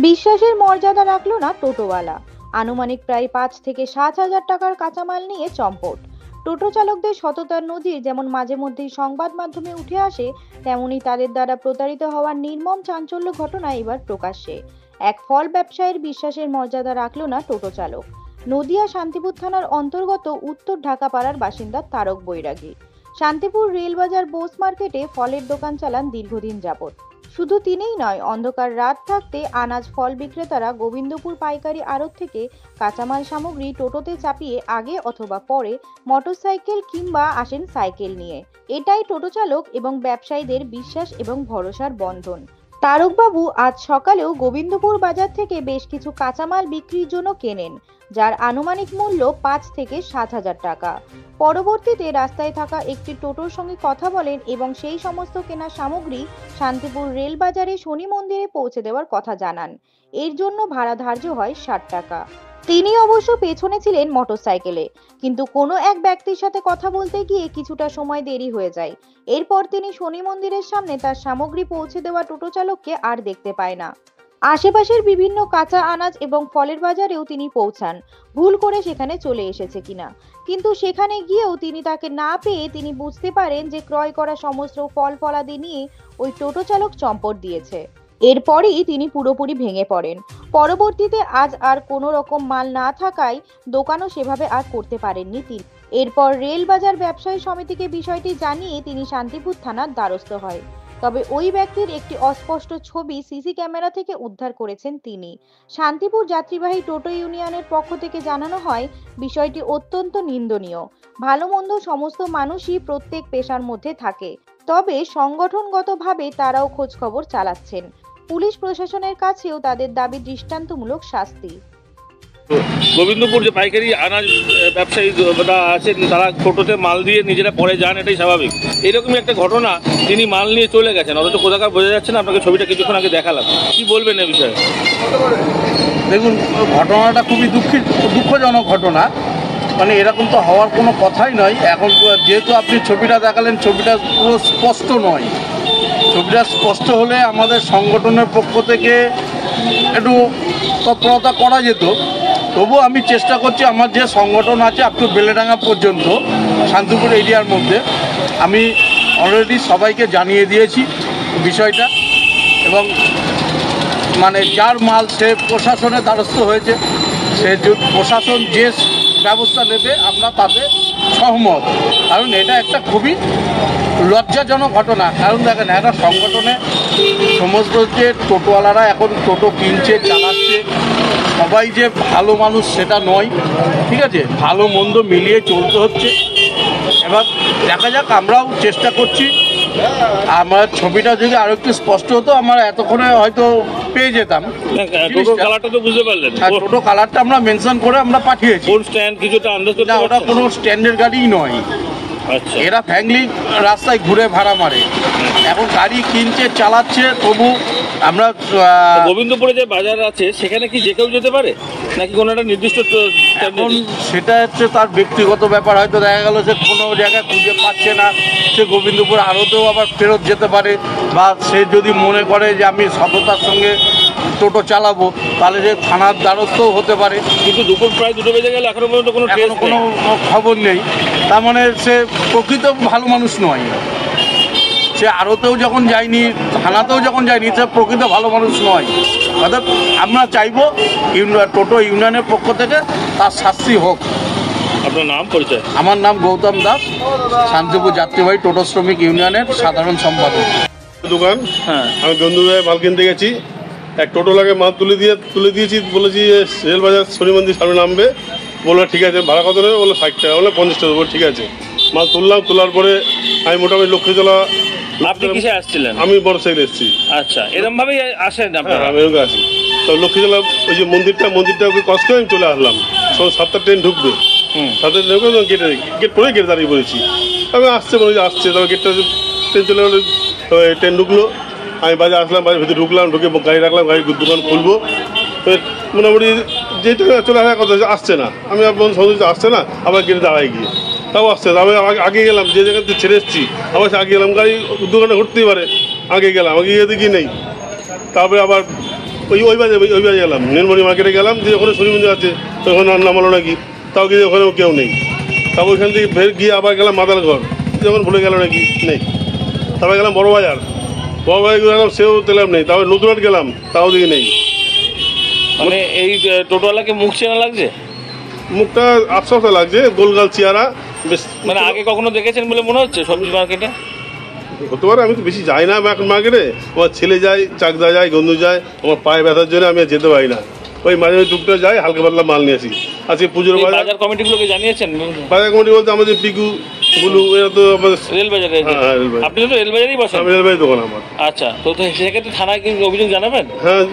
বিশ্বাসের মর্যাদা রাখলো না টোটোওয়ালা। আনুমানিক প্রায় 5 থেকে 7 হাজার টাকার কাঁচামাল নিয়ে চম্পট। টোটো চালকদের সততার নজির যেমন মাঝে মধ্যেই সংবাদ মাধ্যমে উঠে আসে, তেমনি তাদের দ্বারা প্রতারিত হওয়ার নির্মম চাঞ্চল্য ঘটনা এবার প্রকাশ্যে। এক ফল ব্যবসায়ীর বিশ্বাসের মর্যাদা রাখলো না টোটো চালক। নদিয়া শান্তিপুর থানার অন্তর্গত উত্তর ঢাকা পাড়ার বাসিন্দা তারক বৈরাগী শান্তিপুর রেলবাজার বোস মার্কেটে ফলের দোকান চালান দীর্ঘদিন যাবৎ। শুধু তিনিই নয়, অন্ধকার রাত থাকতে আনাজ ফল বিক্রেতারা গোবিন্দপুর পাইকারি আড়ত থেকে কাঁচামাল সামগ্রী টোটোতে চাপিয়ে আগে অথবা পরে মোটরসাইকেল কিংবা আসেন সাইকেল নিয়ে। এটাই টোটো চালক এবং ব্যবসায়ীদের বিশ্বাস এবং ভরসার বন্ধন। তারকবাবু আজ সকালেও গোবিন্দপুর বাজার থেকে বেশ কিছু কাঁচামাল বিক্রির জন্য কেনেন, যার আনুমানিক মূল্য 5 থেকে 7 হাজার টাকা। পরবর্তীতে রাস্তায় থাকা একটি টোটোর সঙ্গে কথা বলেন এবং সেই সমস্ত কেনা সামগ্রী শান্তিপুর রেল বাজারে শনি মন্দিরে পৌঁছে দেওয়ার কথা জানান। এর জন্য ভাড়া ধার্য হয় 60 টাকা। তিনি অবশ্য পেছনে ছিলেন মোটরসাইকেলে, কিন্তু কোনো এক ব্যক্তির সাথে কথা বলতে গিয়ে কিছুটা সময় দেরি হয়ে যায়। এরপর তিনি শনি মন্দিরের সামনে তার সামগ্রী পৌঁছে দেওয়া টোটো চালককে আর দেখতে পায় না। আশেপাশের বিভিন্ন কাঁচা আনাজ এবং ফলের বাজারেও তিনি পৌঁছান, ভুল করে সেখানে চলে এসেছে কিনা। কিন্তু সেখানে গিয়েও তিনি তাকে না পেয়ে তিনি বুঝতে পারেন যে ক্রয় করা সমস্ত ফল ফলাদি নিয়ে ওই টোটো চালক চম্পট দিয়েছে। এরপরই তিনি পুরোপুরি ভেঙে পড়েন। পরবর্তীতে আজ আর কোনো রকম মাল না থাকায় দোকানও সেভাবে আর করতে পারেননি তিনি। এরপর রেল বাজার ব্যবসায়ী সমিতিকে বিষয়টি জানিয়ে তিনি শান্তিপুর থানার দ্বারস্থ হয়। তবে ওই ব্যক্তির একটি অস্পষ্ট ছবি সিসি ক্যামেরা থেকে উদ্ধার করেছেন তিনি। শান্তিপুর যাত্রীবাহী টোটো ইউনিয়নের পক্ষ থেকে জানানো হয়, বিষয়টি অত্যন্ত নিন্দনীয়। ভালো মন্দ সমস্ত মানুষই প্রত্যেক পেশার মধ্যে থাকে, তবে সংগঠনগতভাবে তারাও খোঁজ খবর চালাচ্ছেন। পুলিশ প্রশাসনের কাছেও তাদের দাবি দৃষ্টান্তমূলক শাস্তি। গোবিন্দপুর যে পাইকারি আনাজ ব্যবসায়ী আছেন, তারা টোটোতে মাল দিয়ে নিজেরা পরে যান, এটাই স্বাভাবিক। এরকমই একটা ঘটনা, তিনি মাল নিয়ে চলে গেছেন, অথচ কোথাকার বোঝা যাচ্ছে না। আপনাকে ছবিটা কিছুক্ষণ আগে দেখালাম, কি বলবেন এ বিষয়ে? দেখুন, ঘটনাটা খুবই দুঃখজনক ঘটনা। মানে এরকম তো হওয়ার কোনো কথাই নয়। এখন যেহেতু আপনি ছবিটা দেখালেন, ছবিটা পুরো স্পষ্ট নয়। ছবিটা স্পষ্ট হলে আমাদের সংগঠনের পক্ষ থেকে একটু তৎপরতা করা যেত। তবু আমি চেষ্টা করছি, আমার যে সংগঠন আছে আপ টু বেলেডাঙ্গা পর্যন্ত শান্তিপুর এরিয়ার মধ্যে, আমি অলরেডি সবাইকে জানিয়ে দিয়েছি বিষয়টা। এবং মানে যার মাল সে প্রশাসনের দ্বারস্থ হয়েছে, সে প্রশাসন যে ব্যবস্থা নেবে আমরা তাতে সহমত। কারণ এটা একটা খুবই লজ্জাজনক ঘটনা। কারণ দেখেন, একটা সংগঠনে সমস্ত যে টোটোওয়ালারা এখন টোটো কিনছে, চালাচ্ছে, সবাই যে ভালো মানুষ সেটা নয়, ঠিক আছে? ভালো মন্দ মিলিয়ে চলতে হচ্ছে। এবার দেখা যাক, আমরাও চেষ্টা করছি। আমার ছবিটা যদি আরো একটু স্পষ্ট হতো, আমরা এতক্ষণে হয়তো পেয়ে যেতাম। টোটো কালারটা তো বুঝতে পারলেন? টোটো কালারটা আমরা মেনশন করে আমরা পাঠিয়েছি। কোন স্ট্যান্ড কিছুটা আন্দাজ করতে না, ওটা কোনো স্ট্যান্ডের গাড়িই নয়। আচ্ছা, এরা ফ্যামিলি রাস্তায় ঘুরে ভাড়া মারে, এখন গাড়ি কিনছে, চালাচ্ছে। তবু আমরা গোবিন্দপুরে যে বাজার আছে সেখানে কি যে কেউ যেতে পারে, নাকি কোনো একটা নির্দিষ্ট? এখন সেটা হচ্ছে তার ব্যক্তিগত ব্যাপার। হয়তো দেখা গেল যে কোনো জায়গায় খুঁজে পাচ্ছে না, সে গোবিন্দপুর আরতেও আবার ফেরত যেতে পারে। বা সে যদি মনে করে যে আমি সততার সঙ্গে টোটো চালাবো, তাহলে যে থানার দ্বারস্থও হতে পারে। কিন্তু দুপুর প্রায় 2টো বেজে গেলে এখনো পর্যন্ত কোনো খবর নেই। তার মানে সে প্রকৃত ভালো মানুষ নয়। সে আরতেও যখন যায়নি, থানাতেও যখন যায়নি, সে প্রকৃত ভালো মানুষ নয়। অর্থাৎ আমরা চাইবো টোটো ইউনিয়নের পক্ষ থেকে তার শাস্তি হোক। আপনার নাম, পরিচয়? আমার নাম গৌতম দাস, শান্তিপুর যাত্রীবাহী টোটো শ্রমিক ইউনিয়নের সাধারণ সম্পাদক। দোকান, হ্যাঁ, আমি বন্ধুদের মাল কিনতে গেছি। এক টোটো লাগে মাল তুলে দিয়েছি, বলেছি রেলবাজার শনি মন্দির সামনে নামবে। বললো ঠিক আছে, ভাড়া কত নেবে? বললো 60 টাকা। বললো 50 টাকা। বললো ঠিক আছে। মাল তুললাম, তোলার পরে আমি মোটামুটি লক্ষ্মীতলা। আপনি কিসে আসছিলেন? আমি মোটরসাইকেলে এসেছি। আচ্ছা, এরকম ভাবেই আসেন আপনারা? হ্যাঁ, আমি এরকম আসি। তো লক্ষ্মীতলা ওই যে মন্দিরটা ওকে কষ্ট করে আমি চলে আসলাম। 7টা ট্রেন ঢুকবে, 7টা ঢুকবে, গেট পরে গেটে দাঁড়িয়ে পড়েছি। আমি আসছে বলে আসছে, তবে গেটটা ট্রেন চলে গেলো, ট্রেন ঢুকলো। আমি বাজে আসলাম, বাজে ভিতরে ঢুকলাম, ঢুকে গাড়ি রাখলাম, গাড়ির দোকান খুলবো। মোটামুটি যেটা চলে আসার কথা আসছে না। আমি আপনার সঙ্গে আসছে না, আবার গেটে দাঁড়াই গিয়ে তাও আসছে না। আমি আগে গেলাম, যে জায়গাতে ছেড়ে এসেছি আবার আগে গেলাম, গাড়ি দোকানে ঘুরতেই পারে। আগে গেলাম, আগে গিয়ে দেখি নেই। তারপরে আবার ওই বাজে গেলাম, নীলমণি মার্কেটে গেলাম, দিয়ে ওখানে শনি মন্দির আছে, তো ওখানে নামালো নাকি, তাও গিয়ে ওখানেও কেউ নেই। তারপর ওইখান থেকে ফের গিয়ে আবার গেলাম মাদার ঘর, যখন ভুলে গেল নাকি নেই। তারপরে গেলাম বড় বাজার গেলাম, সেও তেলাম নেই। তারপরে নতুনহাট গেলাম, তাও দিকে নেই। মানে এই টোটোওয়ালাকে মুখ চেনা লাগছে, মুখটা আফসোসা লাগছে, গোলগাল চেহারা বেশ। মানে আগে কখনো দেখেছেন বলে মনে হচ্ছে সবজি মার্কেটে? হতে পারে, আমি তো বেশি যাই না এখন মার্কেটে। আমার ছেলে যায়, চাকদা যায়, গন্ধু যায়, আমার পায়ে ব্যথার জন্য আমি আর যেতে পারি না। ওই মাঝে মাঝে টুকটা যাই, হালকা পাতলা মাল নিয়ে আসি। আজকে পুজোর বাজার কমিটিগুলোকে জানিয়েছেন? বাজার কমিটি বলতে আমাদের পিকু গুলু, এরা তো আমাদের রেলবাজারে। আপনি তো রেলবাজারেই বসেন? রেলবাজার দোকান আমার। আচ্ছা, তো সেক্ষেত্রে থানায় কি অভিযোগ জানাবেন? হ্যাঁ,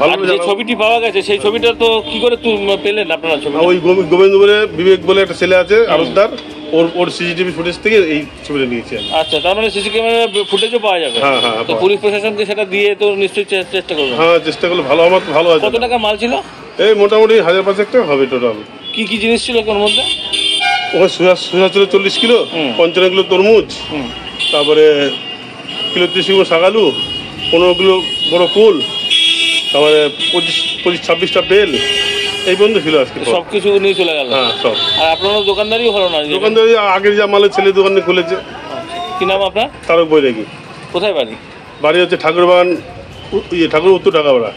ভালো। যে ছবিটি পাওয়া গেছে সেই ছবিটা তো কি করে পেলেন আপনারা? ছবি ওই গোবিন্দপুরে বিবেক বলে একটা ছেলে আছে আরজদার, ওর সিসিটিভি ফুটেজ থেকে এই ছবিটা নিয়েছি। আচ্ছা, তার মানে সিসি ক্যামেরা ফুটেজও পাওয়া যাবে? হ্যাঁ। তো পুলিশ প্রশাসনকে সেটা দিয়ে তো নিশ্চয়ই চেষ্টা করবেন। হ্যাঁ, চেষ্টা করলে ভালো, আমার তো ভালো আছে। কত টাকা মাল ছিল? এই মোটামুটি 1000-500 টাকা হবে টোটাল। কি কি জিনিস ছিল ওর মধ্যে? ওখানে সোজা ছিল 40 কিলো, 55 কিলো তরমুজ, তারপরে কিলো 30 কিলো শাকালু, 15 কিলো বড় কুল, তারপরে 25-26টা বেল, এই বন্ধু ছিল আজকে। সবকিছু নিয়ে চলে গেল? হ্যাঁ, সব। আর আপনার দোকানদারিও হলো না? দোকানদারি আগের যা মালের ছেলে দোকানে খুলেছে। কি নাম আপনার? তারক বৈরাগী। কোথায় বাড়ি? বাড়ি হচ্ছে ঠাকুরবাগান, ঠাকুর উত্তর ঢাকাপাড়া।